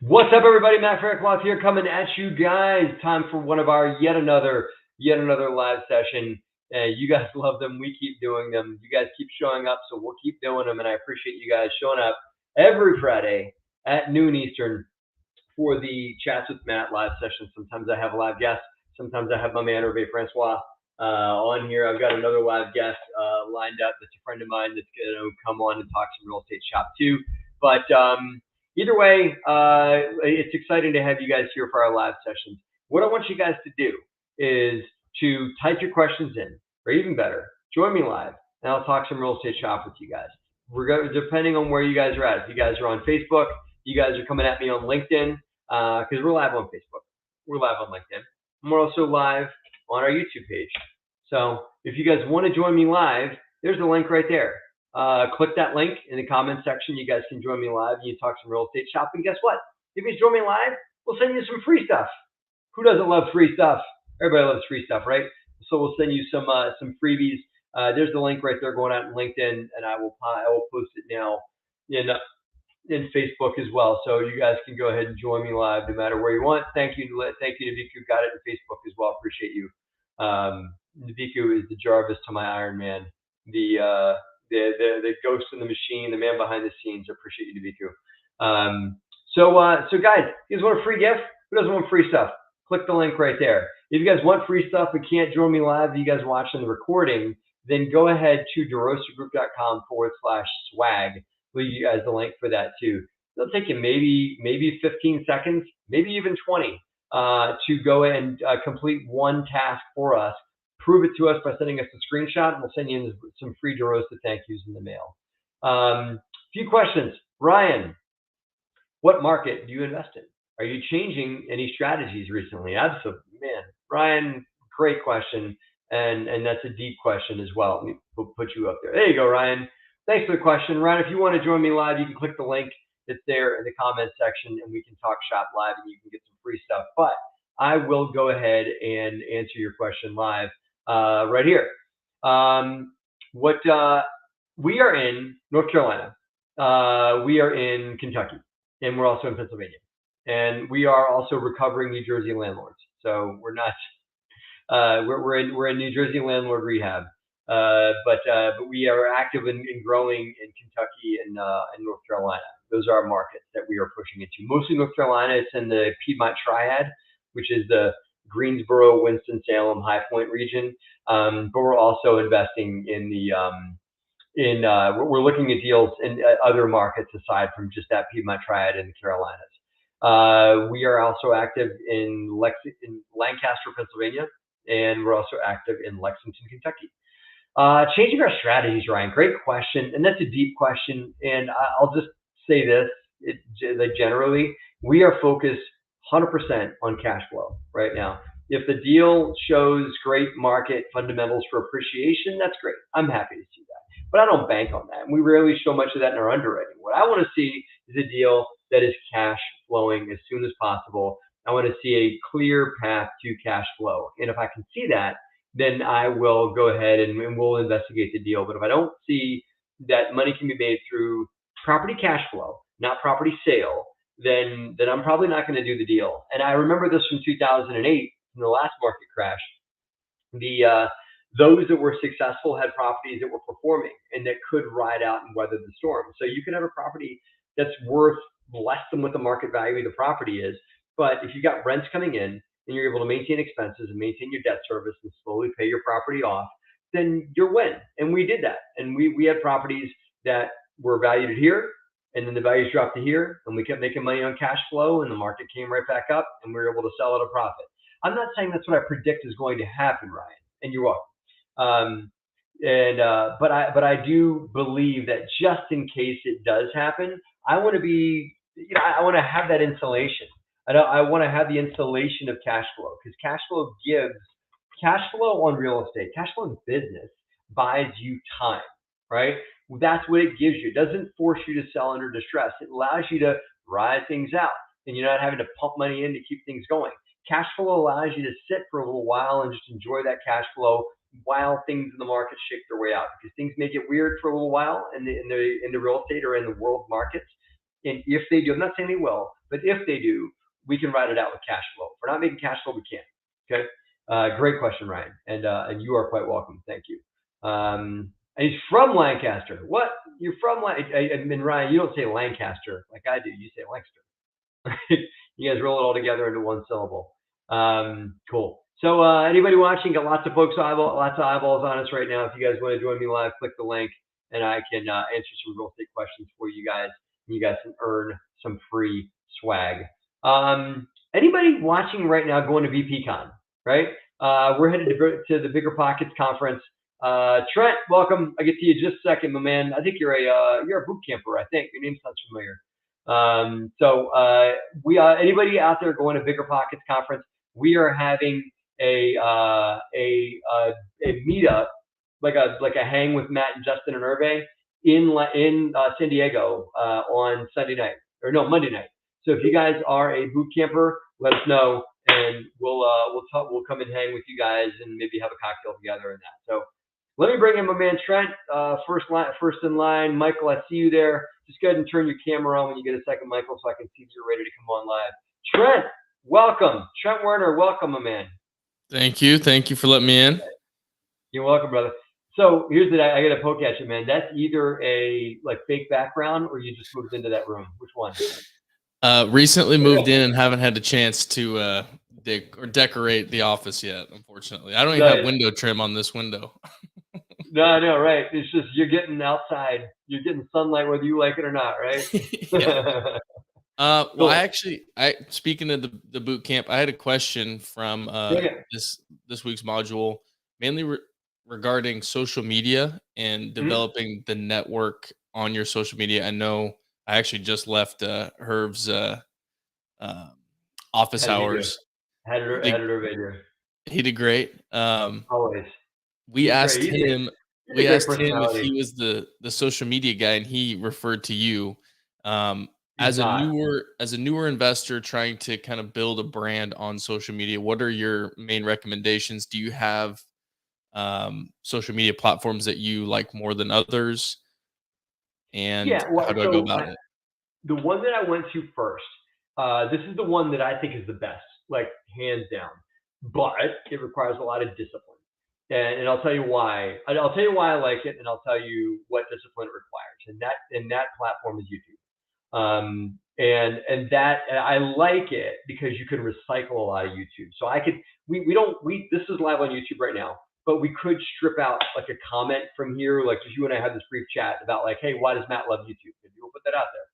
What's up, everybody? Matt Faircloth here, coming at you guys. Time for one of our yet another live session. You guys love them. We keep doing them. You guys keep showing up, so we'll keep doing them. And I appreciate you guys showing up every Friday at noon Eastern for the Chats with Matt live session. Sometimes I have a live guest. Sometimes I have my man Hervé Francois on here. I've got another live guest lined up. That's a friend of mine that's going to come on and talk some real estate shop too. But either way, it's exciting to have you guys here for our live sessions. What I want you guys to do is to type your questions in, or even better, join me live, and I'll talk some real estate shop with you guys. Depending on where you guys are at. If you guys are on Facebook, you guys are coming at me on LinkedIn, because we're live on Facebook. We're live on LinkedIn. And we're also live on our YouTube page. So if you guys want to join me live, there's a link right there. Click that link in the comment section. You guys can join me live. You can talk some real estate shop. And guess what? If you join me live, we'll send you some free stuff. Who doesn't love free stuff? Everybody loves free stuff, right? So we'll send you some freebies. There's the link right there going out in LinkedIn, and I will post it now in Facebook as well. So you guys can go ahead and join me live no matter where you want. Thank you to Naviku. Got it in Facebook as well. Appreciate you. Naviku is the Jarvis to my Iron Man, the ghost in the machine, the man behind the scenes. I appreciate you, Naviku. So guys, you guys want a free gift? Who doesn't want free stuff? Click the link right there. If you guys want free stuff but can't join me live, you guys watching the recording, then go ahead to DeRosaGroup.com/swag. Leave you guys the link for that too. It'll take you maybe 15 seconds, maybe even 20, to go and complete one task for us. Prove it to us by sending us a screenshot, and we'll send you some free DeRosa thank yous in the mail. Few questions. Ryan, what market do you invest in? Are you changing any strategies recently? Absolutely, man. Ryan, great question, and that's a deep question as well. Let me put you up there. There you go, Ryan. Thanks for the question. Ryan, if you want to join me live, you can click the link that's there in the comment section, and we can talk shop live, and you can get some free stuff. But I will go ahead and answer your question live right here. We are in North Carolina. We are in Kentucky, and we're also in Pennsylvania. And we are also recovering New Jersey landlords. So we're not, we're in New Jersey landlord rehab. But we are active in growing in Kentucky and North Carolina. Those are our markets that we are pushing into. Mostly North Carolina. It's in the Piedmont Triad, which is the Greensboro, Winston-Salem, High Point region. But we're also investing in we're looking at deals in other markets aside from just that Piedmont Triad in the Carolinas. We are also active in Lancaster, Pennsylvania, and we're also active in Lexington, Kentucky. Changing our strategies, Ryan. Great question, and that's a deep question. And I'll just say this: generally, we are focused 100% on cash flow right now. If the deal shows great market fundamentals for appreciation, that's great. I'm happy to see that. But I don't bank on that. And we rarely show much of that in our underwriting. What I want to see is a deal that is cash flowing as soon as possible. I want to see a clear path to cash flow. And if I can see that, then I will go ahead and we'll investigate the deal. But if I don't see that money can be made through property cash flow, not property sale, then I'm probably not going to do the deal. And I remember this from 2008, in the last market crash. Those that were successful had properties that were performing and that could ride out and weather the storm. So you can have a property that's worth less than what the market value of the property is, but if you got rents coming in and you're able to maintain expenses and maintain your debt service and slowly pay your property off, then you're win. And we did that. And we had properties that were valued at here, and then the values dropped to here, and we kept making money on cash flow, and the market came right back up, and we were able to sell at a profit. I'm not saying that's what I predict is going to happen, Ryan, and you're welcome. But I do believe that just in case it does happen, I want to be, I want to have that insulation. I want to have the insulation of cash flow, because cash flow on real estate, cash flow in business buys you time, right? That's what it gives you. It doesn't force you to sell under distress. It allows you to ride things out, and you're not having to pump money in to keep things going. Cash flow allows you to sit for a little while and just enjoy that cash flow while things in the market shake their way out, because things may get weird for a little while in the real estate or in the world markets. And if they do, I'm not saying they will, but if they do, we can ride it out with cash flow. If we're not making cash flow, we can't. Okay. Great question, Ryan. And you are quite welcome. Thank you. And he's from Lancaster. What? You're from Lancaster? I mean, Ryan, you don't say Lancaster like I do. You say Lancaster. You guys roll it all together into one syllable. Cool. So anybody watching, got lots of eyeballs on us right now. If you guys want to join me live, click the link, and I can answer some real estate questions for you guys. And you guys can earn some free swag. Anybody watching right now going to VPCon, right? We're headed to the Bigger Pockets conference. Trent, welcome. I'll get to you in just a second, my man. I think you're a boot camper. I think your name sounds familiar. Anybody out there going to Bigger Pockets conference? We are having a meetup, like a hang with Matt and Justin and Hervé in San Diego on Monday night. So if you guys are a boot camper, let us know, and we'll come and hang with you guys and maybe have a cocktail together and that. So let me bring in my man Trent, first in line. Michael, I see you there. Just go ahead and turn your camera on when you get a second, Michael, so I can see if you're ready to come on live. Trent, welcome. Trent Werner, welcome, my man. Thank you. Thank you for letting me in. You're welcome, brother. So here's I got to poke at you, man. That's either a fake background or you just moved into that room. Which one? Recently moved in and haven't had the chance to decorate the office yet, unfortunately. I don't even have window trim on this window. No, right. It's just you're getting outside. You're getting sunlight whether you like it or not, right? Well, speaking of the boot camp, I had a question from this week's module, mainly regarding social media and developing the network on your social media. I know I actually just left Herv's office hours. He did great. Always. We asked him if he was the social media guy, and he referred to you. As a newer investor trying to kind of build a brand on social media, what are your main recommendations? Do you have social media platforms that you like more than others? And how do I go about it? The one that I went to first, this is the one that I think is the best, like hands down, but it requires a lot of discipline. And I'll tell you why. I'll tell you why I like it, and I'll tell you what discipline it requires. And that platform is YouTube. And that I like it because you can recycle a lot of YouTube. So this is live on YouTube right now, but we could strip out like a comment from here, like just you and I had this brief chat about like, hey, why does Matt love YouTube? Maybe we'll put that out there.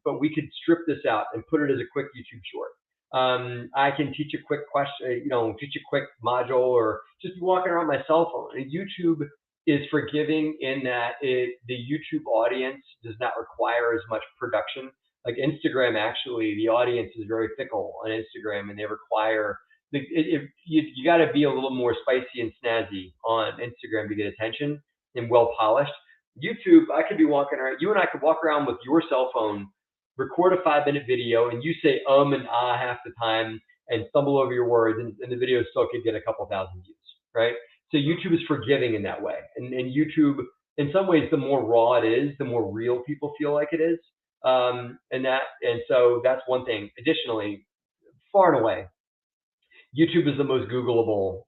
But we could strip this out and put it as a quick YouTube short. I can teach a quick question, teach a quick module, or just be walking around my cell phone. And YouTube is forgiving in that the YouTube audience does not require as much production. Like Instagram, actually, the audience is very fickle on Instagram, and they require you got to be a little more spicy and snazzy on Instagram to get attention and well polished. YouTube, I could be walking around. You and I could walk around with your cell phone, record a 5-minute video, and you say and ah half the time and stumble over your words, and the video still could get a couple thousand views, right? So YouTube is forgiving in that way. And YouTube, in some ways, the more raw it is, the more real people feel like it is. And so that's one thing. Additionally, far and away, YouTube is the most Googleable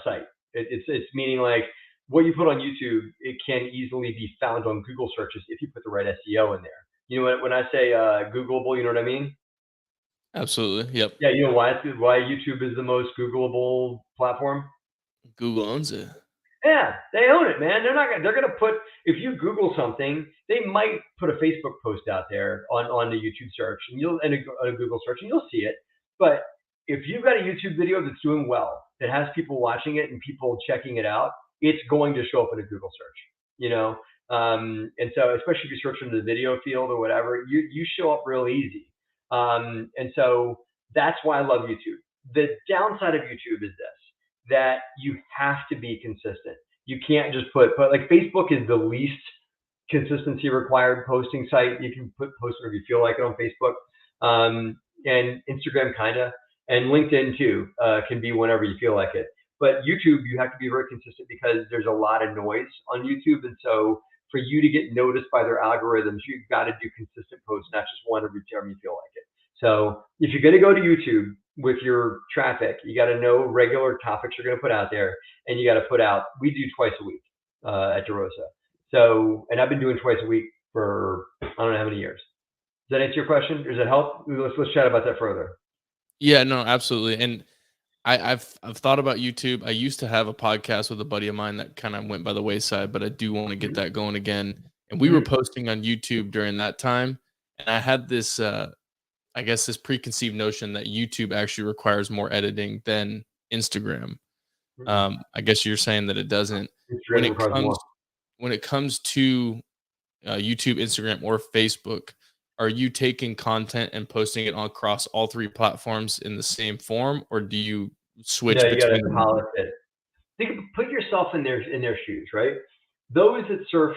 site. It's meaning like what you put on YouTube, it can easily be found on Google searches if you put the right SEO in there. You know, when I say Googleable, you know what I mean? Absolutely. Yep. Yeah. You know why YouTube is the most Googleable platform? Google owns it. Yeah, they own it, man. They're gonna put, if you Google something, they might put a Facebook post out there on the YouTube search and a Google search, and you'll see it. But if you've got a YouTube video that's doing well, that has people watching it and people checking it out, it's going to show up in a Google search, and so especially if you search into the video field or whatever, you show up real easy. And so that's why I love YouTube. The downside of YouTube is this, that you have to be consistent. You can't just put like Facebook is the least consistency required posting site. You can post whatever you feel like it on Facebook, and Instagram kinda, and LinkedIn too, can be whenever you feel like it. But YouTube, you have to be very consistent because there's a lot of noise on YouTube. And so for you to get noticed by their algorithms, you've got to do consistent posts, not just one every time you feel like it. So if you're going to go to YouTube with your traffic, you got to know regular topics you're going to put out there, and you got to put out. We do twice a week at DeRosa. So, and I've been doing twice a week for I don't know how many years. Does that answer your question? Does that help? Let's chat about that further. Yeah, no, absolutely. And I've thought about YouTube. I used to have a podcast with a buddy of mine that kind of went by the wayside, but I do want to get that going again. And we were posting on YouTube during that time, and I had this, I guess, this preconceived notion that YouTube actually requires more editing than Instagram. I guess you're saying that it doesn't. When it comes to YouTube, Instagram, or Facebook, are you taking content and posting it across all three platforms in the same form, or do you switch between them? Put yourself in their shoes, right? Those that are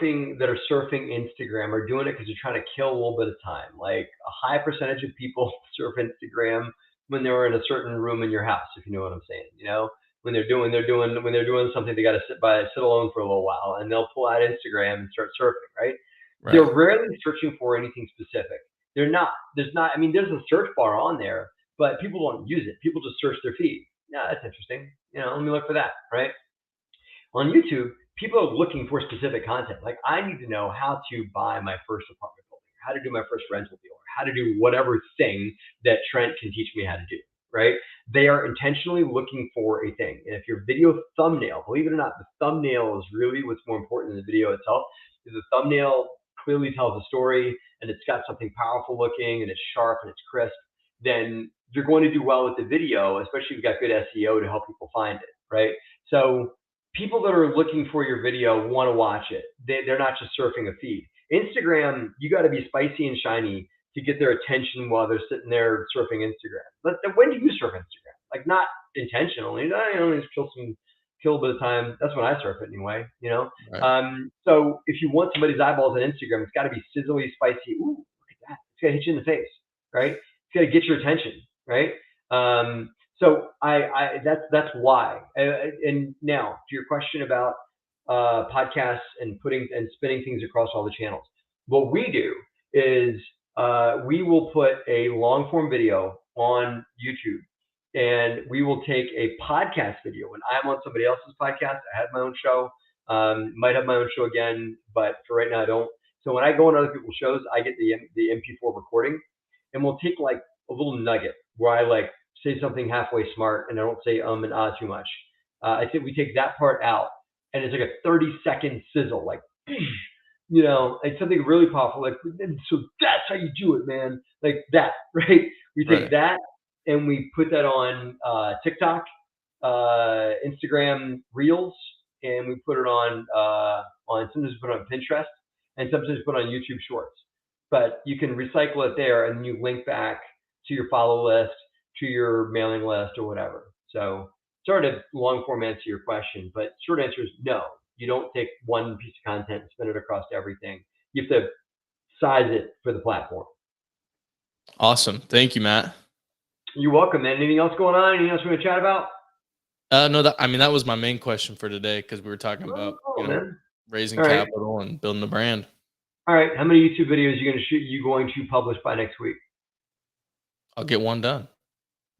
surfing Instagram are doing it because they're trying to kill a little bit of time. Like a high percentage of people surf Instagram when they're in a certain room in your house, if you know what I'm saying. You know, when they're doing something, they got to sit alone for a little while, and they'll pull out Instagram and start surfing, right? Right. They're rarely searching for anything specific. There's not. I mean, there's a search bar on there, but people don't use it. People just search their feed. Yeah, that's interesting. You know, let me look for that, right? On YouTube, people are looking for specific content. Like, I need to know how to buy my first apartment building, how to do my first rental deal, or how to do whatever thing that Trent can teach me how to do, right? They are intentionally looking for a thing. And if your video thumbnail, believe it or not, the thumbnail is really what's more important than the video itself. If the thumbnail clearly tells a story and it's got something powerful looking and it's sharp and it's crisp, then you're going to do well with the video, especially if you've got good SEO to help people find it, right? So people that are looking for your video want to watch it. They're not just surfing a feed. Instagram, you got to be spicy and shiny to get their attention while they're sitting there surfing Instagram. But when do you surf Instagram? Like, not intentionally. Just kill a bit of time. That's when I surf it anyway, you know? Right. So if you want somebody's eyeballs on Instagram, it's got to be sizzly, spicy. Ooh, look at that. It's got to hit you in the face, right? It's got to get your attention, right? So that's why. And now to your question about podcasts and spinning things across all the channels. What we do is we will put a long form video on YouTube, and we will take a podcast video. When I'm on somebody else's podcast, I have my own show, might have my own show again, but for right now I don't. So when I go on other people's shows, I get the MP4 recording, and we'll take like a little nugget where I like say something halfway smart and I don't say and ah too much. I think we take that part out, and it's like a 30-second sizzle, like, you know, like something really powerful. Like, so that's how you do it, man. Like that, right? We take that and we put that on TikTok, Instagram Reels, and we put it on sometimes we put it on Pinterest, and sometimes we put it on YouTube Shorts. But you can recycle it there, and then you link back to your follow list, to your mailing list, or whatever. So sort of long form answer your question, but short answer is no. You don't take one piece of content and spin it across everything. You have to size it for the platform. Awesome. Thank you, Matt. You're welcome, man. Anything else going on? Anything else we want to chat about? No, that was my main question for today, because we were talking about raising capital and building a brand. All right. How many YouTube videos are you going to publish by next week? I'll get one done.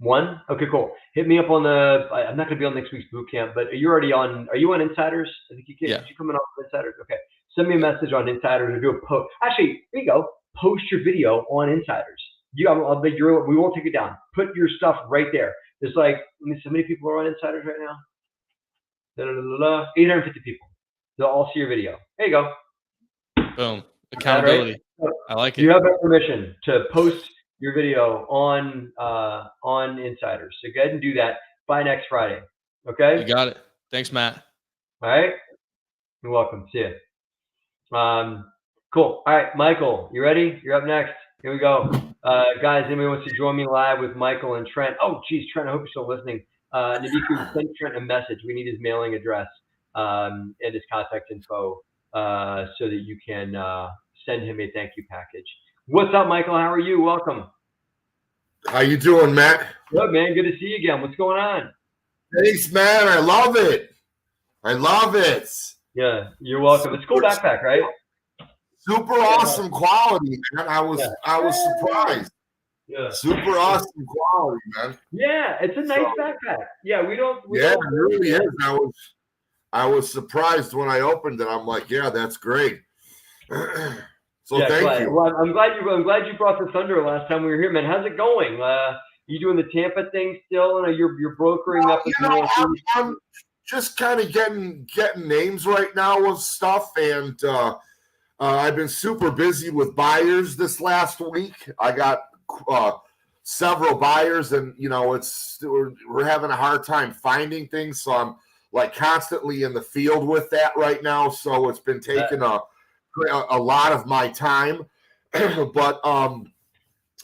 One? Okay, cool. Hit me up on I'm not going to be on next week's boot camp, but are you on Insiders? I think you can. Yeah. Did you come in off Insiders? Okay. Send me a message on Insiders or do a post. Actually, there you go. Post your video on Insiders. We won't take it down. Put your stuff right there. There's like, how many people are on Insiders right now? 850 people. They'll all see your video. There you go. Boom. Accountability. Right? I like it. You have that permission to post your video on Insiders. So go ahead and do that by next Friday. Okay? You got it. Thanks, Matt. All right. You're welcome. See you. Cool. All right, Michael, you ready? You're up next. Here we go. Guys, anybody wants to join me live with Michael and Trent? Oh, geez, Trent, I hope you're still listening. Nabiku, send Trent a message. We need his mailing address and his contact info so that you can send him a thank you package. What's up, Michael? How are you? Welcome. How you doing, Matt? Good, man. Good to see you again. What's going on? Thanks, man. I love it. Yeah, you're welcome. It's a cool backpack, right? super awesome quality, man. I was surprised. Yeah. Super awesome quality, man. Yeah, it's a nice backpack. Yeah, we don't. It really is. I was surprised when I opened it. I'm like, yeah, that's great. So thank you. Well, I'm glad you brought the Thunder last time we were here, man. How's it going? You doing the Tampa thing still? And you're brokering up. I'm just kind of getting names right now with stuff, and I've been super busy with buyers this last week. I got several buyers, and we're having a hard time finding things, so I'm like constantly in the field with that right now. So it's been taking a lot of my time, but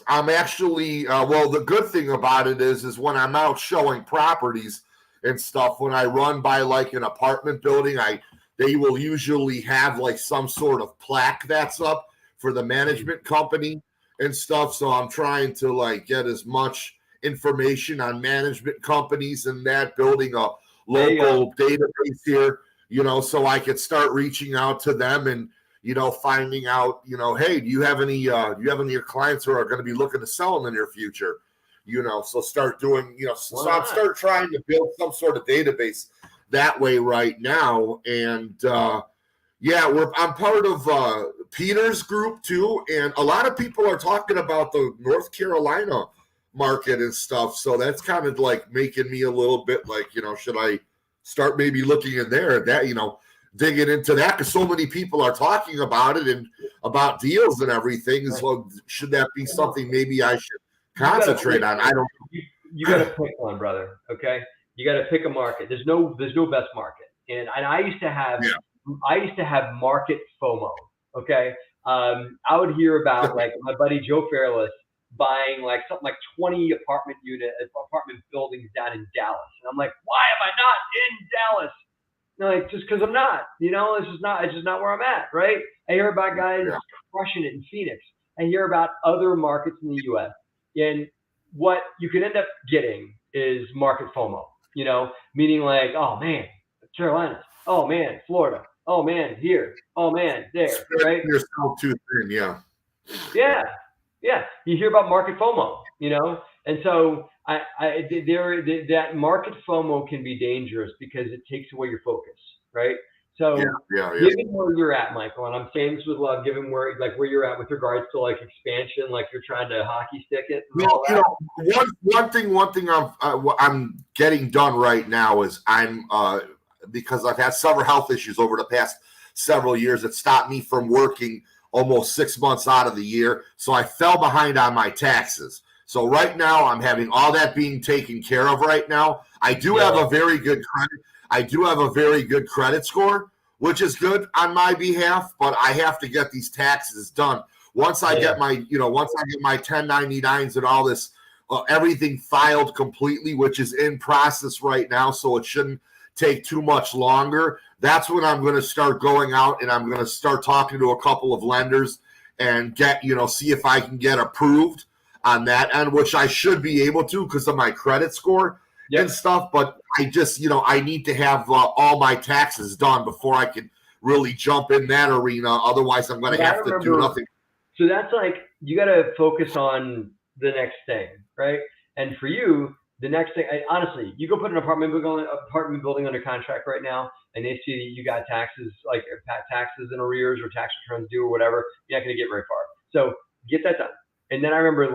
I'm actually the good thing about it is when I'm out showing properties and stuff, when I run by like an apartment building, they will usually have like some sort of plaque that's up for the management company and stuff. So I'm trying to like get as much information on management companies and that, building a local database here, so I could start reaching out to them and, finding out, hey, do you have any of your clients who are going to be looking to sell in the near future? So start doing, so I'm start trying to build some sort of database that way right now. And I'm part of Peter's group too. And a lot of people are talking about the North Carolina market and stuff. So that's kind of like making me a little bit like, should I start maybe looking in there that, digging into that, because so many people are talking about it and about deals and everything. Right. So should that be something maybe I should concentrate on? I don't know. You got to pick one, brother. Okay. You got to pick a market. There's no best market. And I used to have market FOMO. Okay. I would hear about like my buddy Joe Fairless buying like something like 20 apartment buildings down in Dallas. And I'm like, why am I not in Dallas? Like, just because I'm not, it's just not where I'm at, right? I hear about guys crushing it in Phoenix. I hear about other markets in the U.S. And what you can end up getting is market FOMO, meaning like, oh man, Carolina, oh man, Florida, oh man, here, oh man, there, right? Yourself too thin, yeah. Yeah. You hear about market FOMO, and so that market FOMO can be dangerous because it takes away your focus, right? So given where you're at, Michael, and I'm saying this with love, given where you're at with regards to like expansion, like you're trying to hockey stick it. One thing I'm getting done right now is because I've had several health issues over the past several years that stopped me from working almost 6 months out of the year. So I fell behind on my taxes. So right now I'm having all that being taken care of right now. I do have a very good credit. I do have a very good credit score, which is good on my behalf, but I have to get these taxes done. Once I get my 1099s and all this, everything filed completely, which is in process right now. So it shouldn't take too much longer. That's when I'm going to start going out and I'm going to start talking to a couple of lenders and see if I can get approved on that end, which I should be able to because of my credit score and stuff. But I just, I need to have all my taxes done before I can really jump in that arena. Otherwise, I'm going to have to do nothing. So that's like, you got to focus on the next thing, right? And for you, the next thing, honestly, you go put an apartment building under contract right now, and they see that you got taxes in arrears or tax returns due or whatever, you're not going to get very far. So get that done. And then I remember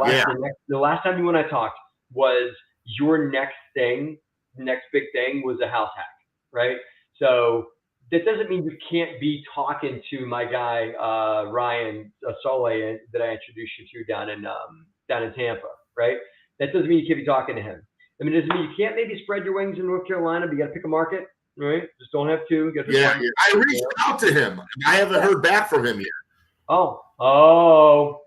the last time you and I talked was your next big thing was a house hack, right? So that doesn't mean you can't be talking to my guy Ryan Sole that I introduced you to down in Tampa, right? That doesn't mean you can't be talking to him. I mean, it doesn't mean you can't maybe spread your wings in North Carolina, but you got to pick a market, right? Just don't have to. I reached out to him. I haven't heard back from him yet. Oh.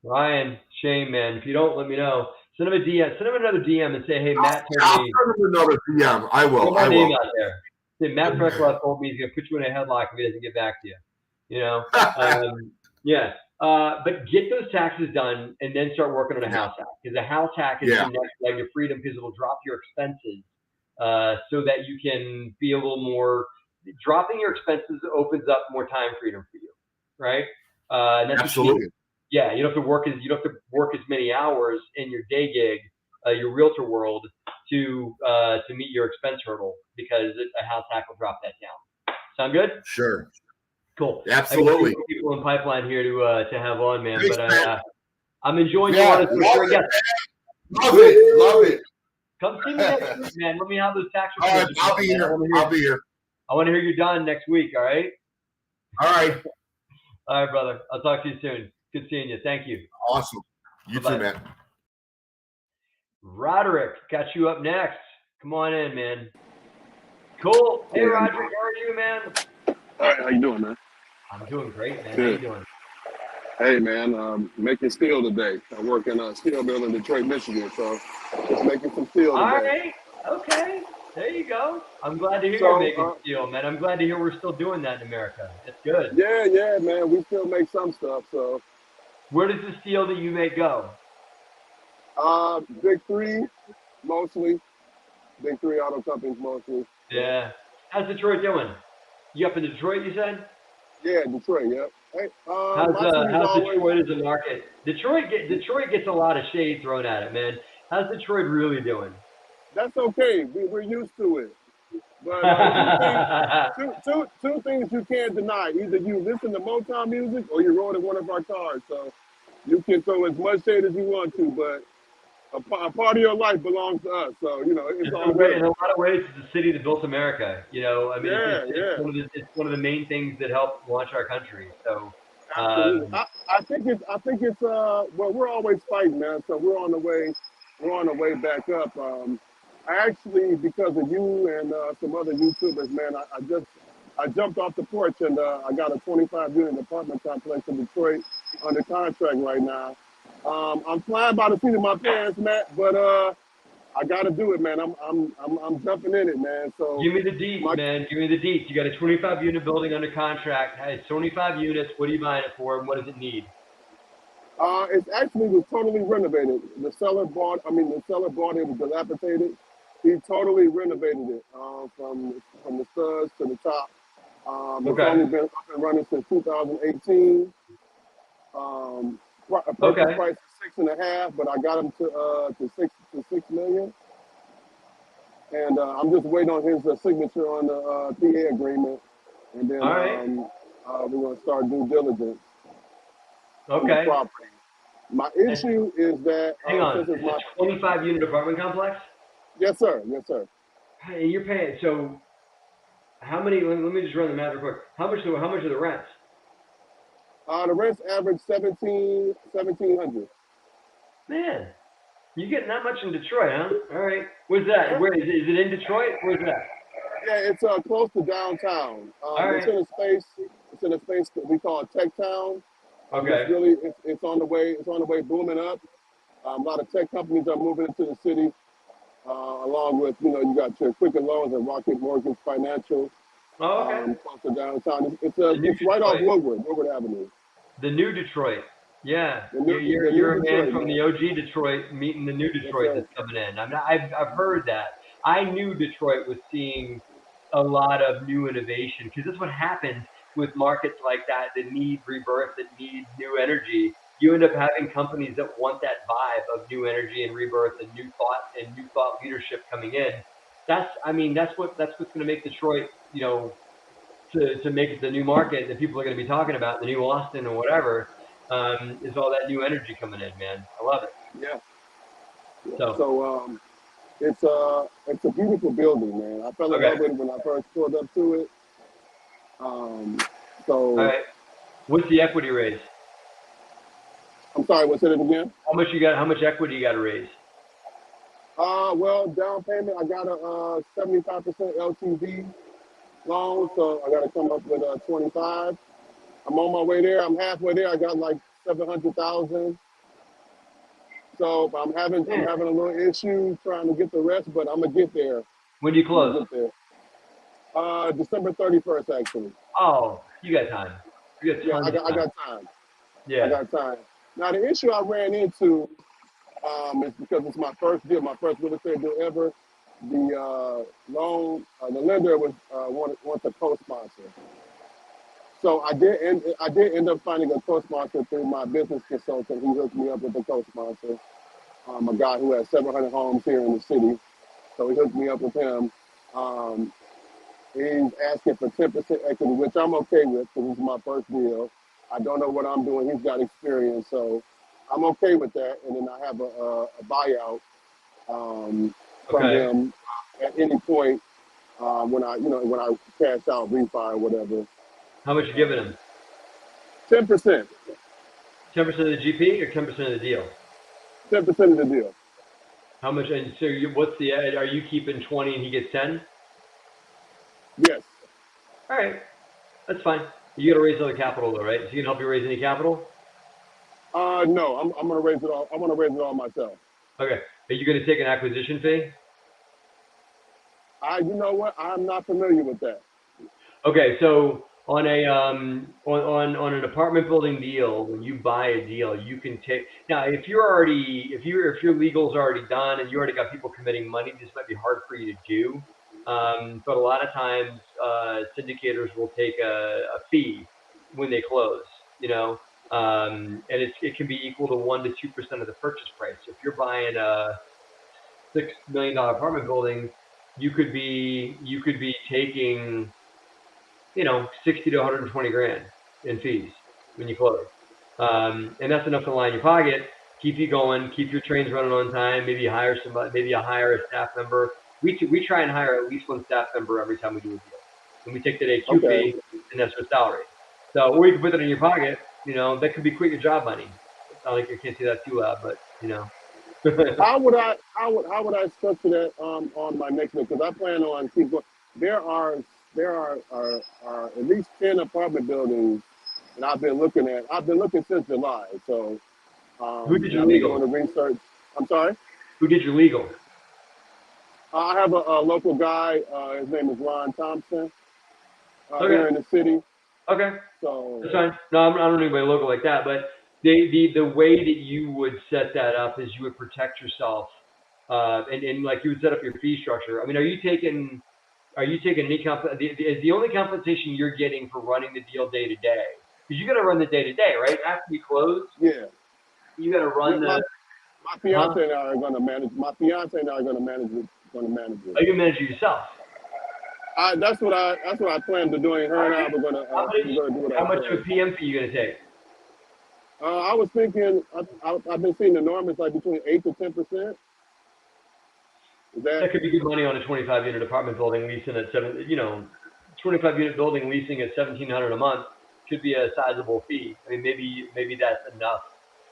Ryan, shame, man. If you don't, let me know. Send him a DM. Send him another DM and say, hey, Matt told me. I'll send him another DM. I will. Put my name out there. Say, Matt Freckler told me he's going to put you in a headlock if he doesn't get back to you. But get those taxes done and then start working on a house hack. Because a house hack is the next leg of freedom because it'll drop your expenses so that you can be a little more – dropping your expenses opens up more time freedom for you. right? And that's Absolutely. Yeah, you don't have to work as many hours in your day gig, your realtor world, to meet your expense hurdle, because a house hack will drop that down. Sound good? Sure. Cool. Absolutely. I got people in pipeline here to have on, man. Thanks, But I'm enjoying you yeah, on us. Sure, yes. Love it. Come see me next week, man. Let me have those tax All returns. right, I'll be here. I want to hear you're done next week. All right. All right. All right, brother. I'll talk to you soon. Good seeing you. Thank you. Awesome. You Bye-bye. too, man. Roderick, got you up next. Come on in, man. Cool. Hey, Roderick, how are you, man? All right, how you doing, man? I'm doing great, man. Good. How you doing? Hey, man, making steel today. I work in a steel mill in Detroit, Michigan, so just making some steel today. All right. Okay. There you go. I'm glad to hear you're making steel, man. I'm glad to hear we're still doing that in America. It's good. Yeah, man. We still make some stuff, so. Where does the steel that you make go? Big three, mostly. Big three auto companies, mostly. Yeah. How's Detroit doing? You up in Detroit, you said? Yeah, Detroit, yeah. Hey, how's Detroit as a market? Detroit gets a lot of shade thrown at it, man. How's Detroit really doing? That's okay. We're used to it. But two things you can't deny. Either you listen to Motown music or you rode in one of our cars. So you can throw as much shade as you want to, but a part of your life belongs to us. So, it's all good. In a lot of ways, it's the city that built America. I mean, it's one of the main things that helped launch our country. So, absolutely. I think it's well, we're always fighting, man. So we're on the way back up. I actually, because of you and some other YouTubers, man, I jumped off the porch and I got a 25-unit apartment complex in Detroit under contract right now. I'm flying by the seat of my pants, Matt, but I got to do it, man. I'm jumping in it, man. So give me the deets, man. Give me the deets. You got a 25-unit building under contract. Hey, it's 25 units. What are you buying it for, and what does it need? It's actually was totally renovated. The seller bought it. It was dilapidated. He totally renovated it from the studs to the top. It's only been up and running since 2018. Purchase price is 6.5, but I got him to 6 million. And I'm just waiting on his signature on the PA agreement, and then we're gonna start due diligence on the property. My issue is that hang on, it's my 25-unit apartment complex. Yes, sir. Hey, you're paying. So, how many? Let me just run the math real quick. How much are the rents? The rents average $1,700. Man, you getting that much in Detroit, huh? All right. Where's that? Where is it in Detroit? Where's that? Yeah, it's close to downtown. It's in a space that we call Tech Town. Okay. It's on the way booming up. A lot of tech companies are moving into the city, along with you got your Quicken Loans and Rocket Mortgage Financial. Oh, okay. Close to downtown. It's right off Woodward Avenue. The new Detroit. Yeah, you're a man from the OG Detroit meeting the new Detroit that's coming in. I've heard that. I knew Detroit was seeing a lot of new innovation, because that's what happens with markets like that need rebirth, that need new energy. You end up having companies that want that vibe of new energy and rebirth and new thought leadership coming in. That's what's going to make Detroit, to make it the new market that people are going to be talking about, the new Austin or whatever. Is all that new energy coming in, man. I love it. Yeah. So it's a beautiful building, man. I fell in love with it when I first pulled up to it. All right. What's the equity raise? I'm sorry, what's it again? How much equity you got to raise? Well, down payment, I got a 75% LTV loan, so I got to come up with 25. I'm on my way there. I'm halfway there. I got like 700,000. So I'm having a little issue trying to get the rest, but I'm gonna get there. When do you close? December 31st, actually. Oh, you got time. I got time. Yeah, I got time. Now the issue I ran into is because it's my first deal, my first real estate deal ever. The loan, the lender wants a co-sponsor. So I did end up finding a co-sponsor through my business consultant. He hooked me up with a co-sponsor, a guy who has 700 homes here in the city. So he hooked me up with him. Um, he's asking for 10% equity, which I'm okay with because it's my first deal. I don't know what I'm doing. He's got experience, so I'm okay with that. And then I have a buyout from Okay. him at any point when I cash out, refi, or whatever. How much you giving him? 10%. 10% of the GP or 10% of the deal? 10% of the deal. How much? And so, what's the? Are you keeping 20 and he gets 10? Yes. All right, that's fine. You got to raise other capital though, right? Is he gonna help you raise any capital? No, I'm gonna raise it all. I'm gonna raise it all myself. Okay. Are you gonna take an acquisition fee? You know what? I'm not familiar with that. Okay, so on a on an apartment building deal, when you buy a deal, you can take now if your legal's already done and you already got people committing money, this might be hard for you to do. But a lot of times, syndicators will take a fee when they close, and it can be equal to 1 to 2% of the purchase price. So if you're buying a $6 million apartment building, you could be taking 60 to 120 grand in fees when you close. And that's enough to line your pocket, keep you going, keep your trains running on time. Maybe you hire somebody, maybe you hire a staff member. We try and hire at least one staff member every time we do a deal. And we take that AQ fee, and that's their salary. So, or you can put that in your pocket, that could be quit your job money. It's not like you can't see that too loud, but How would I structure that on my next one? Because I plan on keep going. There are at least 10 apartment buildings, and I've been looking since July. So Who did your I've been legal? doing the research. I'm sorry. Who did your legal? I have a local guy. His name is Ron Thompson. Okay. Here in the city. Okay. So that's fine. No, I don't know anybody local like that, but the way that you would set that up is you would protect yourself, and like you would set up your fee structure. I mean, are you taking any is the only compensation you're getting for running the deal day to day? Because you got to run the day to day, right? After you close, yeah, you got to run my fiance huh? and I are going to manage. My fiance and I are going to manage it. Oh, you manage it yourself. That's what I plan to doing. Her and I we're gonna do it. How much of a PM fee are you gonna take? I was thinking I've been seeing the norm is like between 8 to 10%. That could be good money on a 25-unit apartment building leasing at 25-unit building leasing at $1,700 a month could be a sizable fee. I mean, maybe that's enough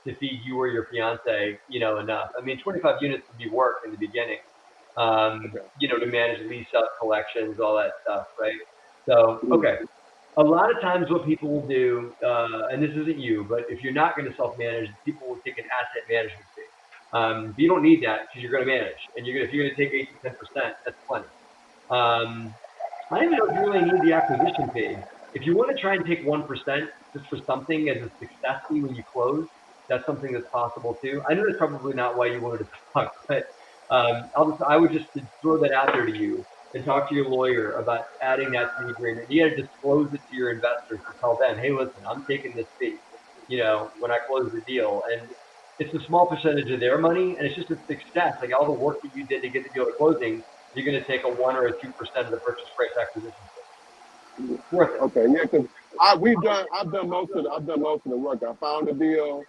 to feed you or your fiance, enough. I mean, 25 units would be work in the beginning, to manage lease up collections, all that stuff, right? So, okay. A lot of times what people will do, and this isn't you, but if you're not going to self-manage, people will take an asset management fee. But you don't need that because you're going to manage, and if you're going to take 8 to 10%, that's plenty. I don't even know if you really need the acquisition fee. If you want to try and take 1% just for something as a success fee when you close, that's something that's possible too. I know that's probably not why you wanted to talk, but I would just throw that out there to you and talk to your lawyer about adding that to the agreement. You got to disclose it to your investors to tell them, hey, listen, I'm taking this fee, when I close the deal. And it's a small percentage of their money, and it's just a success. Like all the work that you did to get the deal to closing, you're going to take a 1 or a 2% of the purchase price acquisition fee. Worth it. Okay, yeah, because I've done most of the work. I found the deal.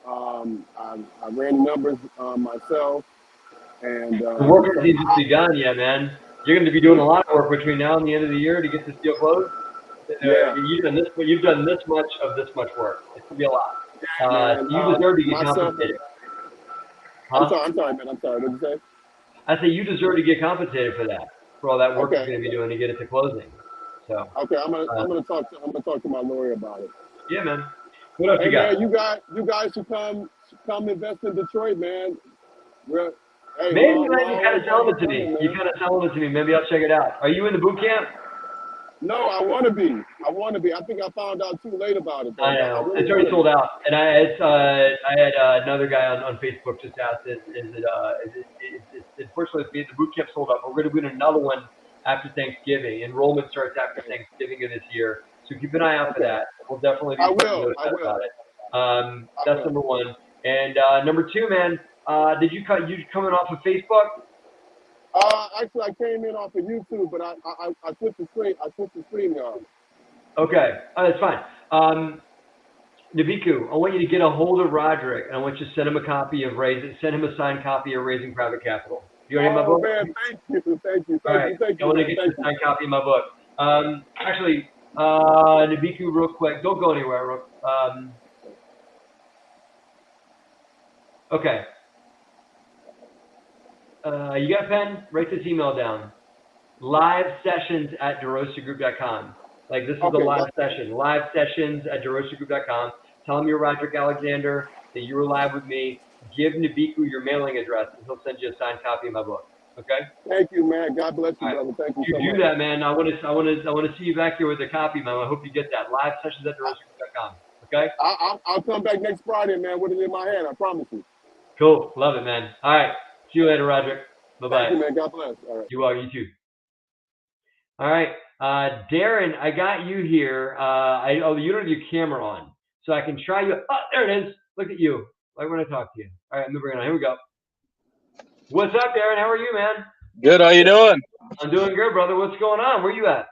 I ran the numbers myself, and the work hasn't even begun yet, man. You're going to be doing a lot of work between now and the end of the year to get this deal closed. Yeah. You've done this much of this much work. It's going to be a lot. You deserve to get compensated. Huh? I'm sorry, man. I'm sorry. What did you say? I say you deserve to get compensated for that, for all that work you're going to be doing to get it to closing. So. Okay, I'm gonna talk to my lawyer about it. Yeah, man. What else you got? Man, you guys should come invest in Detroit, man. Maybe you kind of selling it to me. You kind of selling it to me. Maybe I'll check it out. Are you in the boot camp? No, I want to be. I think I found out too late about it. Though. I know. It's already sold out. And I had another guy on Facebook just asked, unfortunately, the boot camp sold out. We're going to do another one after Thanksgiving. Enrollment starts after Thanksgiving of this year. So So keep an eye out for that. We'll definitely be about it. That's number one. And number two, man, you coming off of Facebook? Actually, I came in off of YouTube, but I switched the screen. I switched the screen, y'all. Okay, that's fine. Nabiku, I want you to get a hold of Roderick, and I want you to send him a signed copy of Raising Private Capital. You already have my book? Man, thank you. All right, I want to get you a signed copy of my book. Actually, Nabiku, real quick, don't go anywhere. Okay. You got a pen? Write this email down. livesessions@derosagroup.com. Like, this is a live session. livesessions@derosagroup.com. Tell him you're Roderick Alexander, that you were live with me. Give Nabiku your mailing address, and he'll send you a signed copy of my book. Okay? Thank you, man. God bless you, brother. Thank you so much. You do that, man. I want to see you back here with a copy, man. I hope you get that. livesessions@derosagroup.com. Okay? I'll come back next Friday, man, with it in my hand. I promise you. Cool. Love it, man. All right. See you later, Roderick. Bye-bye. Thank you, man. God bless. All right. You are. You too. All right. Darren, I got you here. You don't have your camera on, so I can try you. Oh, there it is. Look at you. Like when I talk to you. All right, I'm bringing it on. Here we go. What's up, Darren? How are you, man? Good. How you doing? I'm doing good, brother. What's going on? Where you at?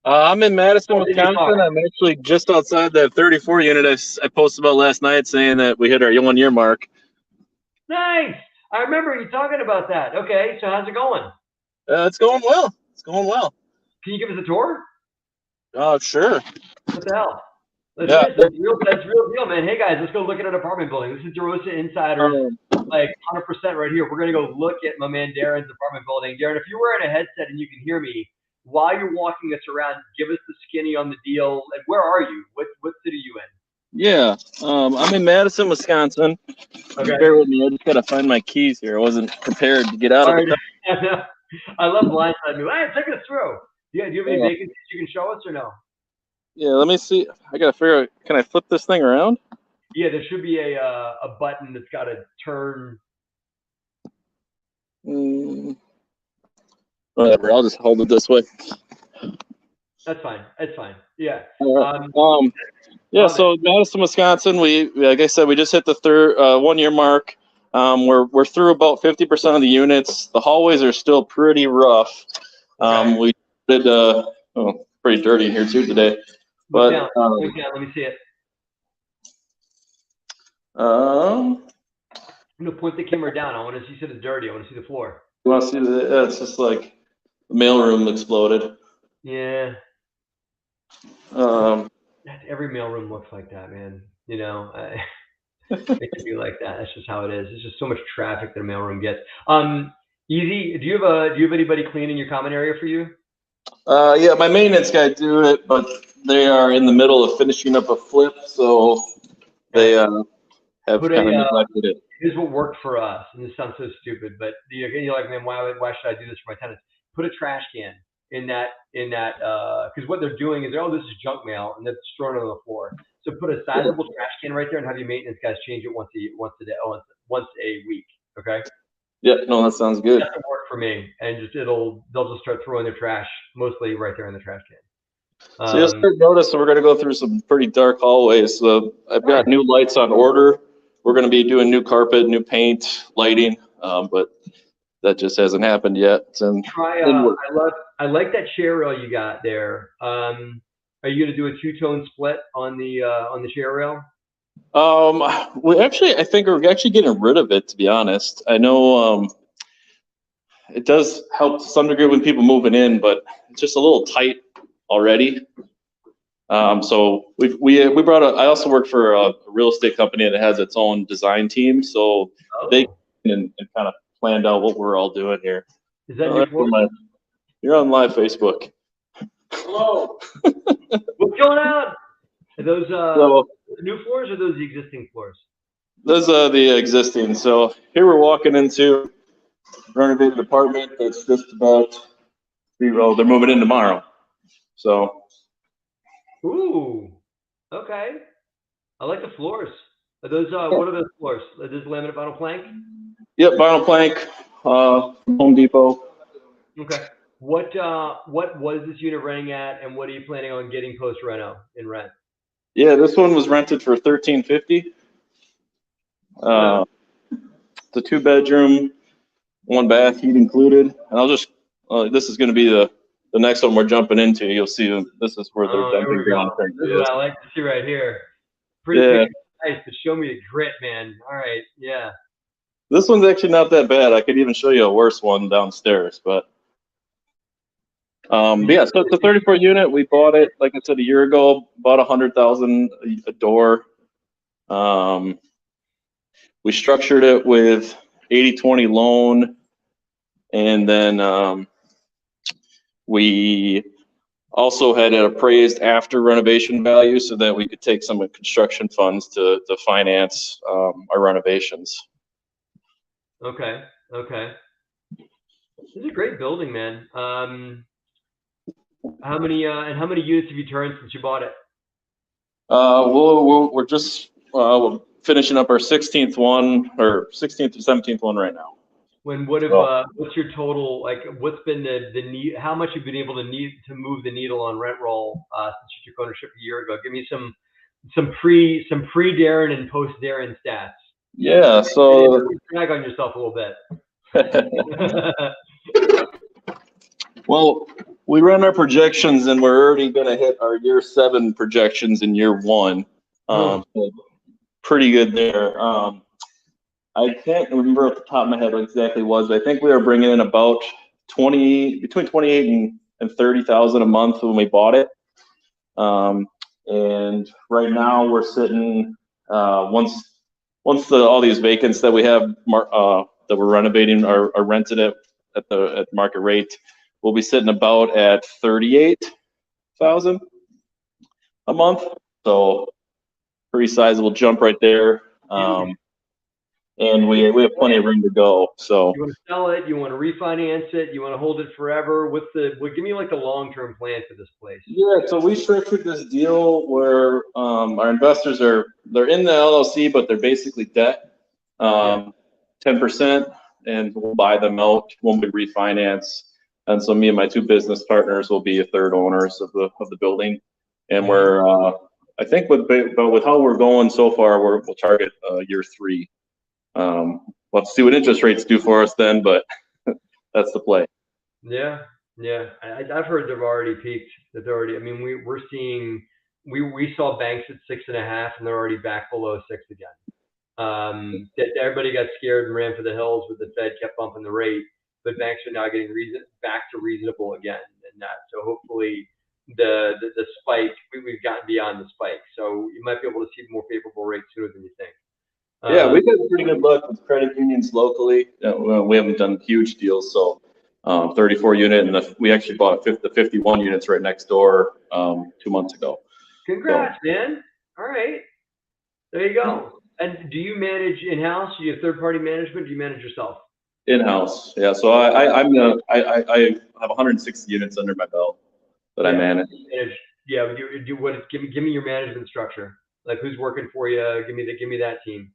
I'm in Madison, Wisconsin. I'm actually just outside that 34 unit I posted about last night, saying that we hit our 1 year mark. Nice. I remember you talking about that. Okay, so how's it going? It's going well. It's going well. Can you give us a tour? Sure. What the hell? That's real deal, man. Hey, guys, let's go look at an apartment building. This is DeRosa Insider, like 100% right here. We're going to go look at my man Darren's apartment building. Darren, if you're wearing a headset and you can hear me, while you're walking us around, give us the skinny on the deal. And where are you? What city are you in? Yeah, I'm in Madison, Wisconsin. Okay. Bear with me. I just got to find my keys here. I wasn't prepared to get out of the car. I love blindsiding me. Hey, take us through. Do you have any vacancies you can show us or no? Yeah, let me see. I got to figure out, can I flip this thing around? Yeah, there should be a button that's got to turn. Whatever, I'll just hold it this way. That's fine. It's fine. Yeah. So Madison, Wisconsin, we, like I said, we just hit the third 1 year mark. We're through about 50% of the units. The hallways are still pretty rough. We did pretty dirty in here too today. But Let me see it. I'm gonna point the camera down. I want to see. You said it's dirty. I want to see the floor. You want to see the? It's just like the mailroom exploded. Yeah. Every mailroom looks like that, man. You know, it can be like that. That's just how it is. There's just so much traffic that a mailroom gets. Easy. Do you have anybody cleaning your common area for you? Yeah, my maintenance guy do it, but they are in the middle of finishing up a flip, so they have kind of neglected it. Here's what worked for us, and this sounds so stupid, but you're like, man, why should I do this for my tenants? Put a trash can in that, because what they're doing is, this is junk mail, and they're just throwing it on the floor. So put a sizable trash can right there, and have your maintenance guys change it once a week. Okay. Yeah, no, that sounds good. That work for me, and they'll just start throwing their trash mostly right there in the trash can. So you'll start noticing we're going to go through some pretty dark hallways. So I've got new lights on order. We're going to be doing new carpet, new paint, lighting, but that just hasn't happened yet. And I like that chair rail you got there. Are you going to do a two-tone split on the chair rail? I think we're actually getting rid of it, to be honest. I know it does help to some degree when people moving in, but it's just a little tight already. So we brought I also work for a real estate company that has its own design team, so they and kind of planned out what we're all doing here. Is that you're on live Facebook. Hello. What's going on? Are those the new floors or those the existing floors? Those are the existing. So here we're walking into a renovated apartment that's just about they're moving in tomorrow. So. Ooh. Okay. I like the floors. Are those what are those floors? Are those laminate vinyl plank? Yep, vinyl plank. Home Depot. Okay. What was this unit renting at, and what are you planning on getting post reno in rent? Yeah, this one was rented for $13.50. It's a 2-bedroom, 1 bath, heat included. And I'll just this is going to be the next one we're jumping into. You'll see this is where the dumping ground thing is. This is what I like to see right here. Pretty nice, but show me the grit, man. All right, yeah. This one's actually not that bad. I could even show you a worse one downstairs, but yeah. So it's a 34 unit. We bought it, like I said, a year ago. Bought $100,000 a door. We structured it with 80-20 loan, and then we also had it appraised after renovation value so that we could take some construction funds to finance our renovations. Okay. This is a great building, man. How many units have you turned since you bought it? We're just finishing up our 16th one, or 16th or 17th one right now. What's your total, like, what's been the need, how much you've been able to move the needle on rent roll since you took ownership a year ago? Give me some pre Darren and post Darren stats. Yeah, so brag on yourself a little bit. Well, we run our projections, and we're already going to hit our year 7 projections in year 1. So pretty good there. I can't remember off the top of my head what exactly it was, but I think we were bringing in about between 28 and 30,000 a month when we bought it. And right now we're sitting once all these vacants that we have that we're renovating are rented at market rate, we'll be sitting about at 38,000 a month. So pretty sizable jump right there. And we have plenty of room to go. So you want to sell it? You want to refinance it? You want to hold it forever? Give me like the long-term plan for this place. Yeah, so we structured this deal where our investors they're in the LLC, but they're basically debt, 10%, and we'll buy them out when we refinance. And so me and my 2 business partners will be third owners of the building. And we're I think with how we're going so far, we'll target year 3. We'll have to see what interest rates do for us then, but that's the play. Yeah. I've heard they've already peaked. That they're already. I mean, we're seeing. We saw banks at 6.5, and they're already back below 6 again. Everybody got scared and ran for the hills with the Fed kept bumping the rate, but banks are now getting back to reasonable again. And so hopefully the spike, we've gotten beyond the spike. So you might be able to see more favorable rates sooner than you think. Yeah, we've had pretty good luck with credit unions locally. We haven't done huge deals, so 34 unit, and we actually bought the 51 units right next door 2 months ago. Congrats, man! All right, there you go. And do you manage in-house? Do you have third-party management? Do you manage yourself? In-house, yeah. So I have 160 units under my belt that I manage. Yeah, give me your management structure. Like, who's working for you? Give me that team.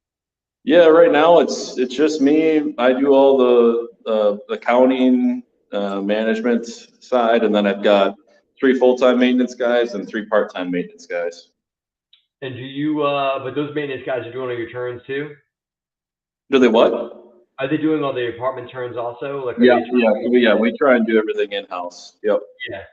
Yeah, right now it's just me. I do all the accounting, management side, and then I've got 3 full-time maintenance guys and 3 part-time maintenance guys. And do you? But those maintenance guys are doing all your turns too. Do they what? Are they doing all the apartment turns also? Like yeah. We try and do everything in-house. Yep. Yeah.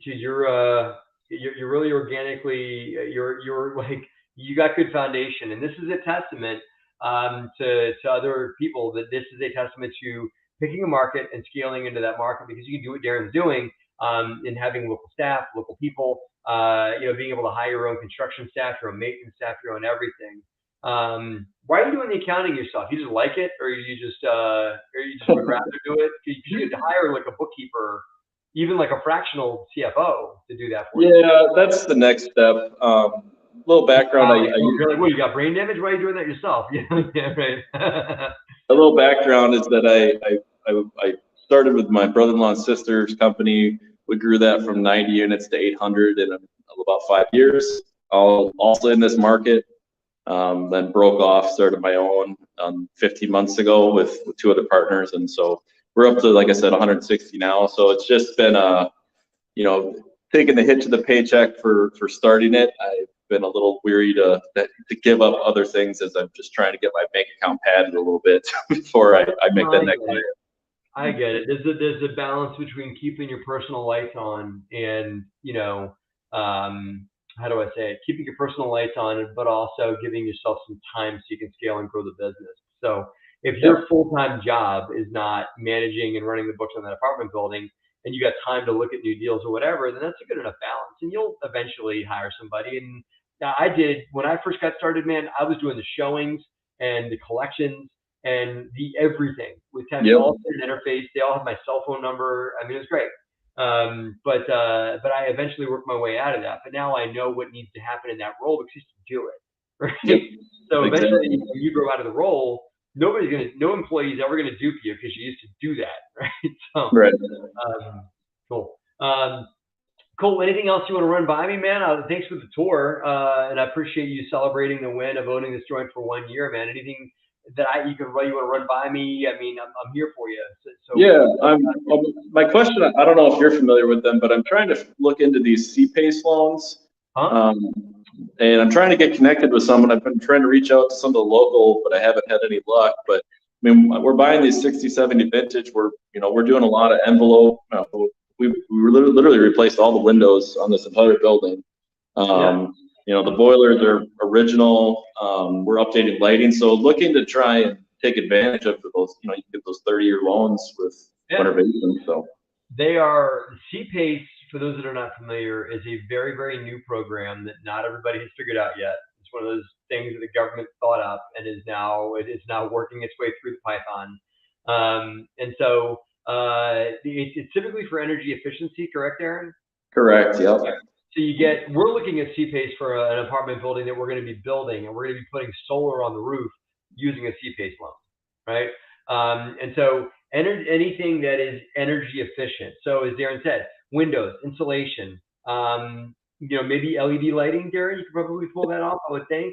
You're really organically. You're like, you got good foundation, and this is a testament to other people that this is a testament to picking a market and scaling into that market, because you can do what Darren's doing in having local staff, local people, being able to hire your own construction staff, your own maintenance staff, your own everything. Why are you doing the accounting yourself? You just like it, or you just would rather do it? You could hire like a bookkeeper, even like a fractional CFO to do that for you. Yeah, that's the next step. Little background. You're like, well, you got brain damage? Why are you doing that yourself? Yeah, right. A little background is that I started with my brother-in-law and sister's company. We grew that from 90 units to 800 in about 5 years. Also in this market. Then broke off, started my own 15 months ago with 2 other partners, and so we're up to, like I said, 160 now. So it's just been taking the hit to the paycheck for starting it. I've been a little weary to give up other things as I'm just trying to get my bank account padded a little bit before I make that next hire. I get it. There's a balance between keeping your personal lights on and, how do I say it? Keeping your personal lights on, but also giving yourself some time so you can scale and grow the business. So if your full-time job is not managing and running the books on that apartment building, and you got time to look at new deals or whatever, then that's a good enough balance. And you'll eventually hire somebody. And I did, when I first got started, man, I was doing the showings and the collections and the everything with all an interface. They all have my cell phone number. I mean, it was great. But I eventually worked my way out of that. But now I know what needs to happen in that role because I used to do it. Right? Yep. So eventually, when you grow out of the role, no employee is ever gonna dupe you because you used to do that, right? So, right. Cool. Cole, anything else you want to run by me, man? Thanks for the tour, and I appreciate you celebrating the win of owning this joint for 1 year, man. Anything that you want to run by me? I mean, I'm here for you. My question, I don't know if you're familiar with them, but I'm trying to look into these C-PACE loans. And I'm trying to get connected with someone. I've been trying to reach out to some of the local, but I haven't had any luck. But I mean, we're buying these 60, 70 vintage. We're doing a lot of envelope. We literally replaced all the windows on this entire building. The boilers are original. We're updating lighting. So looking to try and take advantage of those, you get those 30-year loans with renovation. So they are C-PACE. For those that are not familiar, is a very, very new program that not everybody has figured out yet. It's one of those things that the government thought up and is now working its way through the Python. And so it's typically for energy efficiency, correct, Aaron? Correct. Yep. So we're looking at C-PACE for an apartment building that we're going to be building, and we're going to be putting solar on the roof using a C-PACE loan, right? And so anything that is energy efficient. So as Darren said, windows, insulation, maybe LED lighting, Darren, you could probably pull that off, I would think.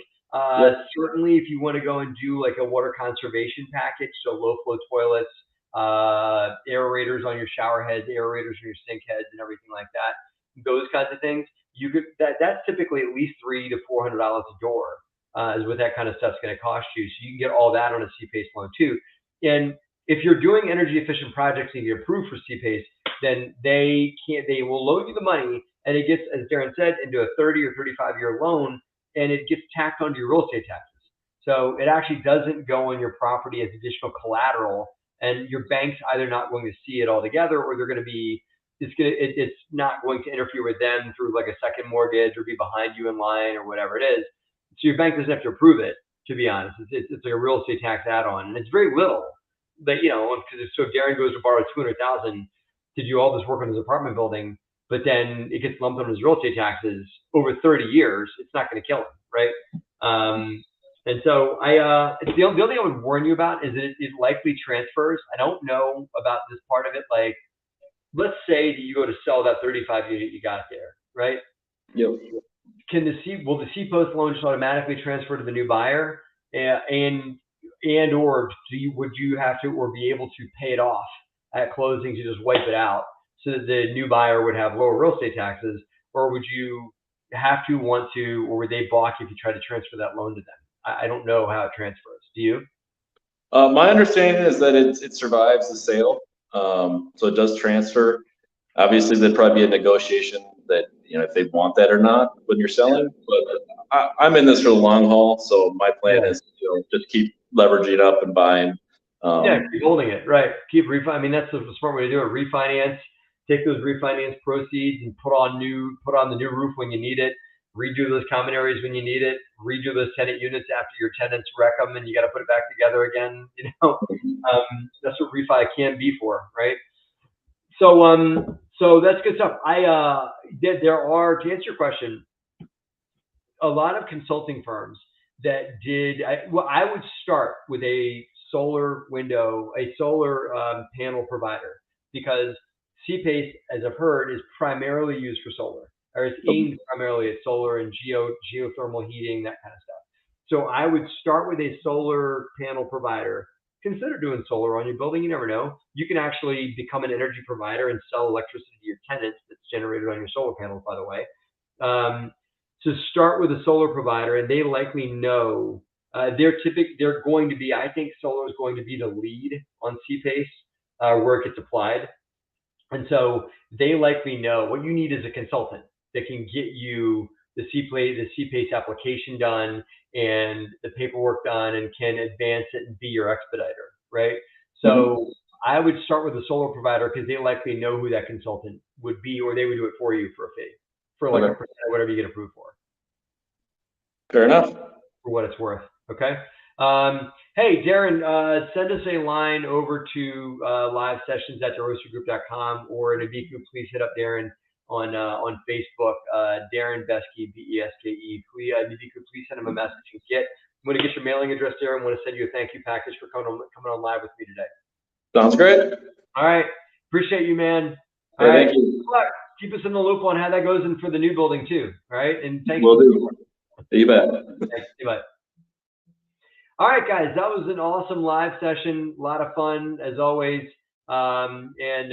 Certainly if you want to go and do like a water conservation package, so low flow toilets, aerators on your shower heads, aerators on your sink heads and everything like that, those kinds of things, that's typically at least $300 to $400 a door is what that kind of stuff's going to cost you. So you can get all that on a C-PACE loan too. And if you're doing energy efficient projects and you get approved for C-PACE, then they will loan you the money, and it gets, as Darren said, into a 30 or 35-year loan, and it gets tacked onto your real estate taxes. So it actually doesn't go on your property as additional collateral, and your bank's either not going to see it altogether, or it's not going to interfere with them through like a second mortgage or be behind you in line or whatever it is. So your bank doesn't have to approve it, to be honest. It's like a real estate tax add-on, and it's very little. But so if Darren goes to borrow $200,000 to do all this work on his apartment building, but then it gets lumped on his real estate taxes over 30 years, it's not going to kill him, right? And so the only thing I would warn you about is that it likely transfers. I don't know about this part of it. Like, let's say that you go to sell that 35 unit you got there, right? Yep. Will the C-PACE loan just automatically transfer to the new buyer, or would you have to or be able to pay it off at closing to just wipe it out so that the new buyer would have lower real estate taxes, or would you have to want to, or would they balk if you try to transfer that loan to them? I don't know how it transfers. Do you? My understanding is that it survives the sale, so it does transfer. Obviously, there'd probably be a negotiation that if they want that or not when you're selling. But I'm in this for the long haul, so my plan is just keep leveraging up and buying. Keep holding it, right? Keep refi. I mean, that's the smart way to do it. Refinance, take those refinance proceeds and put on the new roof when you need it. Redo those common areas when you need it. Redo those tenant units after your tenants wreck them and you got to put it back together again. That's what refi can be for, right? So that's good stuff. There are, to answer your question, a lot of consulting firms that I would start with a solar panel provider, because C-PACE, as I've heard, is primarily used for solar, or it's aimed primarily at solar and geothermal heating, that kind of stuff. So I would start with a solar panel provider consider doing solar on your building. You never know. You can actually become an energy provider and sell electricity to your tenants that's generated on your solar panels, by the way. So start with a solar provider, and they likely know they're going to be. I think solar is going to be the lead on CPACE where it gets applied, and so they likely know what you need is a consultant that can get you the CPACE application done and the paperwork done and can advance it and be your expediter, right? So I would start with a solar provider because they likely know who that consultant would be, or they would do it for you for a fee, for like a percent, whatever you get approved for. Fair enough. For what it's worth, okay? Hey, Darren, send us a line over to live sessions at theroastergroup.com, or Nabiku, please hit up Darren on Facebook, Darren Beske, B-E-S-K-E. Nabiku, please send him a message and I'm going to get your mailing address, Darren. I want to send you a thank you package for coming on live with me today. Sounds great. All right. Appreciate you, man. All right. Thank you. Good luck. Keep us in the loop on how that goes and for the new building too. All right. And thank Will you. Do. You bet. Thanks. You bet. All right, guys, that was an awesome live session. A lot of fun, as always, and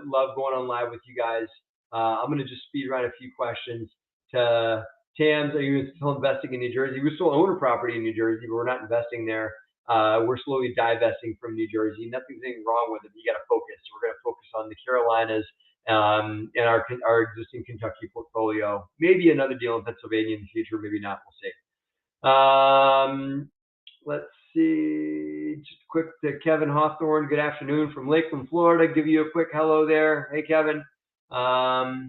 love going on live with you guys. I'm going to just speed around a few questions. To Tams, are you still investing in New Jersey? We still own a property in New Jersey, but we're not investing there. We're slowly divesting from New Jersey. Nothing's wrong with it. You got to focus. We're going to focus on the Carolinas and our existing Kentucky portfolio. Maybe another deal in Pennsylvania in the future. Maybe not. We'll see. Let's see, just quick to Kevin Hawthorne. Good afternoon from Lakeland, Florida. Give you a quick hello there. Hey, Kevin. I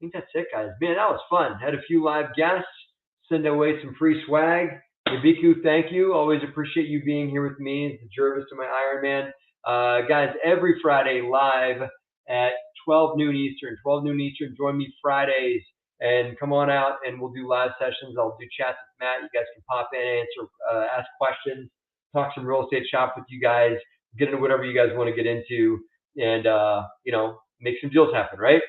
think that's it, guys. Man, that was fun. Had a few live guests. Send away some free swag. Nabiku, thank you. Always appreciate you being here with me as the Jervis to my Ironman. Guys, every Friday live at 12 noon Eastern. 12 noon Eastern. Join me Fridays. And come on out and we'll do live sessions. I'll do chats with Matt. You guys can pop in, answer, ask questions, talk some real estate shop with you guys, get into whatever you guys want to get into, and make some deals happen, right?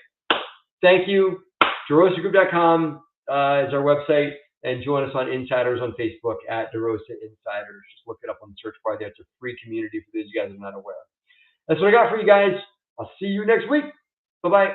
Thank you. DeRosaGroup.com is our website, and join us on Insiders on Facebook at DeRosa Insiders. Just look it up on the search bar there. It's a free community for those of you guys who are not aware. That's what I got for you guys. I'll see you next week. Bye-bye.